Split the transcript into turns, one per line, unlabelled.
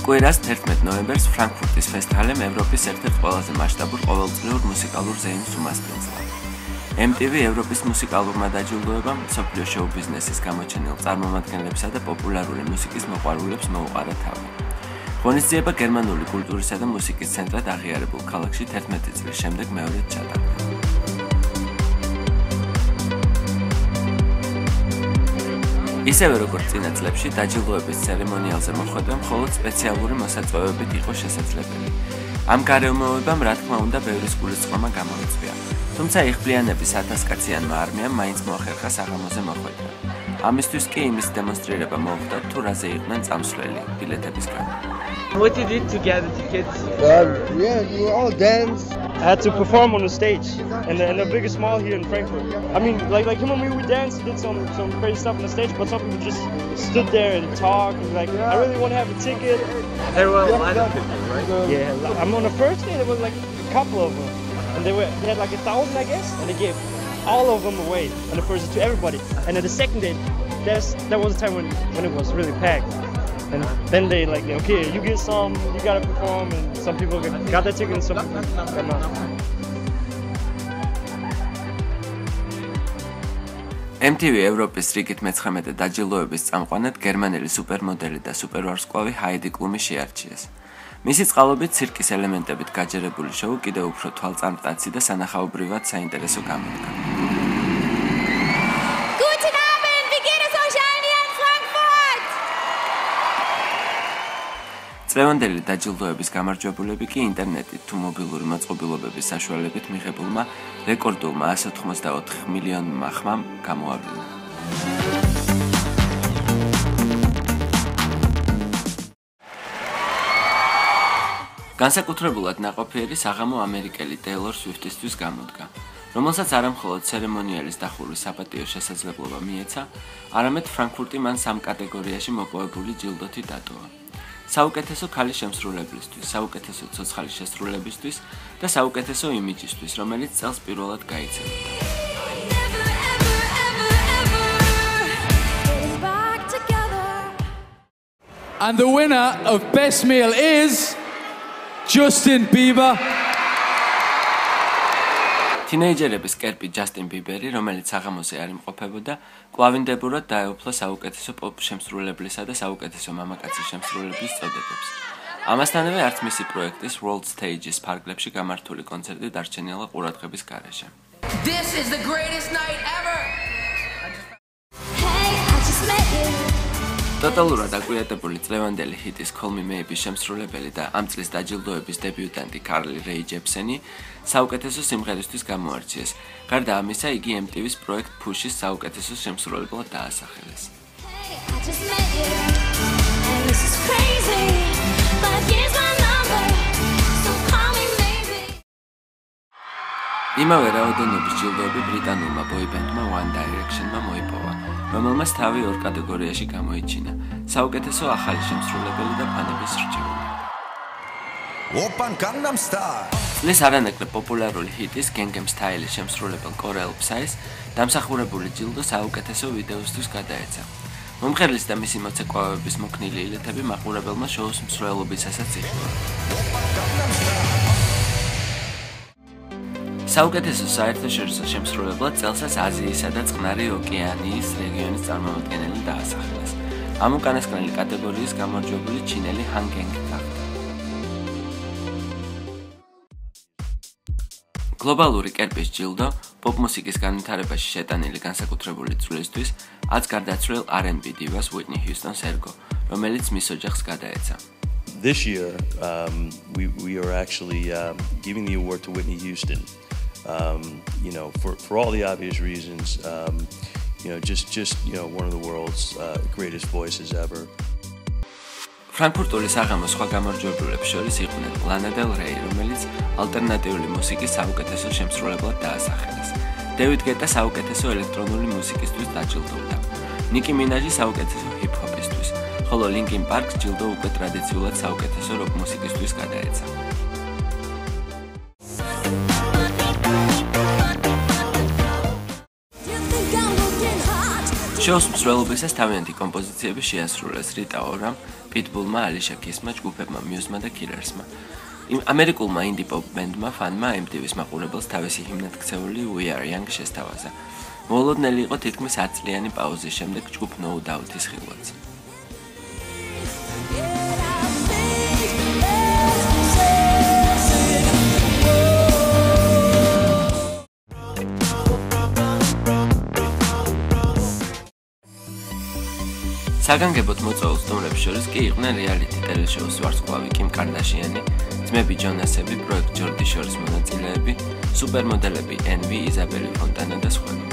კვირას 11 ნოემბერს ფრანკფურტის ფესტივალემ ევროპის ერთ-ერთ ყველაზე მასშტაბურ ყოველწლიურ მუსიკალურ ზეიმს უმასპინძლა. MTV ევროპის მუსიკალურმა დაჯილდოებამ მსოფლიო შოუ-ბიზნესის გამოჩენილ წარმომადგენლებსა და პოპულარული მუსიკის მოყვარულებს მოუყარა თავი. ღონისძიება გერმანული კულტურისა და მუსიკის ცენტრად აღიარებულ ქალაქში 11 წლის შემდეგ მეორედ ჩატარდა. ისევე როგორც წინა წლებში დაჯილდოების ცერემონიალზე მოხვედრა მხოლოდ სპეციალური მოსაწვევებით იყო შესაძლებელი. ამ გარემოებამ რა თქმა უნდა ბევრის გულისწყრომა გამოიწვია. თუმცა იღბლიანების 1000-კაციანმა არმიამ მაინც მოახერხა საღამოზე მოხვედრა. ამისთვის კი იმის დემონსტრირება მოხდა თუ რაზე იყვნენ წამსვლელი ბილეთების გამო.
What did you do to get the tickets?
Yeah, we all dance.
I had to perform on the stage in the biggest mall here in Frankfurt. I mean, like him and me, we danced, did some crazy stuff on the stage, but some people just stood there and talked and like, I really want to have a ticket.
There were a lot of people, right?
Yeah, I'm on the first day there was like a couple of them, and they had like 1,000, I guess, and they gave all of them away on the first day to everybody. And then the second day, there was a time when it was really packed. And then they like, okay, you get some, you gotta perform, and some people got their ticket and some people got not.
MTV ევროპის რიგით მე-19 დაჯილდოების წამყვანად გერმანელი სუპერმოდელი და სუპერვარსკვლავი ჰაიდი კლუმი შეარჩიეს. მისი წყალობით ცირკის ელემენტებით გაჯერებული შოუ კიდევ უფრო თვალწარმტაცი და სანახაობრივად საინტერესო გამოდგა. წლევანდელი დაჯილდოების გამარჯვებულები კი ინტერნეტით თუ მობილური მოწყობილობების საშუალებით მიღებულმა რეკორდულმა 184 მილიონმა ხმამ გამოავლინა. განსაკუთრებულად ნაყოფიერი საღამო ამერიკელი ტეილორ სვიფტისთვის გამოდგა, რომელსაც არამხოლოდ ცერემონიალის დახურვის საპატიო შესაძლებლობა მიეცა, არამედ ფრანკფურტი მან 3 კატეგორიაში მოპოვებული ჯილდოთი დატოვა. საუკეთესო ქალის შემსრულებლისთვის, საუკეთესო ცოცხალის შესრულებისთვის და საუკეთესო იმიჯისთვის, რომელიც წელს პირველად გაიცემოდა.
And the winner of Best Meal is Justin Bieber.
თინეიჯერების კერპი ჯასტინ ბიბერი, რომელიც საღამოზე არ იმყოფებოდა, კლავინდებურად დაეუფლა საუკეთესო პოპ შემსრულებლისა და საუკეთესო მამაკაცის შემსრულებლის წოდებებს. ამასთანავე არც მისი პროექტის World Stage-ის ფარგლებში გამართული კონცერტი დარჩენილა ყურადღების გარეშე.
This is the greatest night ever.
ტოტალურად აკვიატებული წლევანდელი ჰიტის Call Me Maybe შემსრულებელი და ამ წლის დაჯილდოების დებიუტანტი კარლი რეი ჯეპსენი საუკეთესო სიმღერისთვის გამოარჩიეს. გარდა ამისა, იგი MTV-ს პროექტ Push-ის საუკეთესო შემსრულებლად დაასახელეს. იმავე რაოდენობის ჯილდოები ბრიტანულმა ბოიბენდმა One Direction-მა მოიპოვა, რომელმაც თავი 2 კატეგორიაში გამოიჩინა: საუკეთესო ახალი შემსრულებელი და ფანების რჩეული.
Oppan Gangnam Style.
წლის არანაკლებ პოპულარული ჰიტის Gangnam Style-ის შემსრულებელ კორელ ფსაის დამსახურებული ჯილდო საუკეთესო ვიდეოსთვის გადაეცა. მომღერლის და მისი მოცეკვავების მოქნილი ილეთები მაყურებელმა შოუს მსვლელობისასაც იხილა. საუკეთესო საერთაშორისო შემსრულებლად წელსაც აზიისა და წყნარი ოკეანიის რეგიონის წარმომადგენელი დაასახელეს. ამ უკანასკნელი კატეგორიის გამარჯვებული ჩინელი Han Geng გახდა. გლობალური კერპის ჯილდო პოპ მუსიკის განვითარებაში შეტანილი განსაკუთრებული წვლილისთვის აც გარდაცვლილ R&B დივას Whitney Houston-ს ერგო, რომელიც მის ოჯახს გადაეცა.
This year, we are actually giving the award to Whitney Houston. For all the obvious reasons, just one of the world's greatest voices ever.
ფრანკფურტული საღამოს სხვა გამარჯვებულებს შორის იყვნენ ლანა დელ რეი, რომელიც ალტერნატიული მუსიკის საუკეთესო შემსრულებლად დაასახელეს. დევიდ გეტა საუკეთესო ელექტრონული მუსიკისთვის დაჯილდოვდა. ნიკი მინაჟი საუკეთესო ჰიპ-ჰოპისთვის, ხოლო ლინკინ პარკს ჯილდო უკვე ტრადიციულად საუკეთესო როკ მუსიკისთვის გადაეცა. შოუს მსვლელობისას თავიანთი კომპოზიციები შეასრულეს რიტა ორამ, პიტბულმა, ალიშა კისმა, ჯგუფებმა მიუსმა და კილერსმა. ამერიკულმა ინდი პოპ ბენდმა ფანმა MTV-ის მაყურებელს თავისი ჰიმნად ქცეული We Are Young შესთავაზა. მოულოდნელი იყო თითქმის 10 წლიანი პაუზის შემდეგ ჯგუფ No Doubt-ის ხილვაც. საგანგებოდ მოწვეულ სტუმრებს შორის კი იყვნენ რეალიტი ტელეშოუს ვარსკვლავი კიმ კარდაშიანი, ძმები ჯონასები, პროექტ ჯორდი შორის მონაწილეები, სუპერმოდელები ენვი, იზაბელი ფონტანა და სხვა.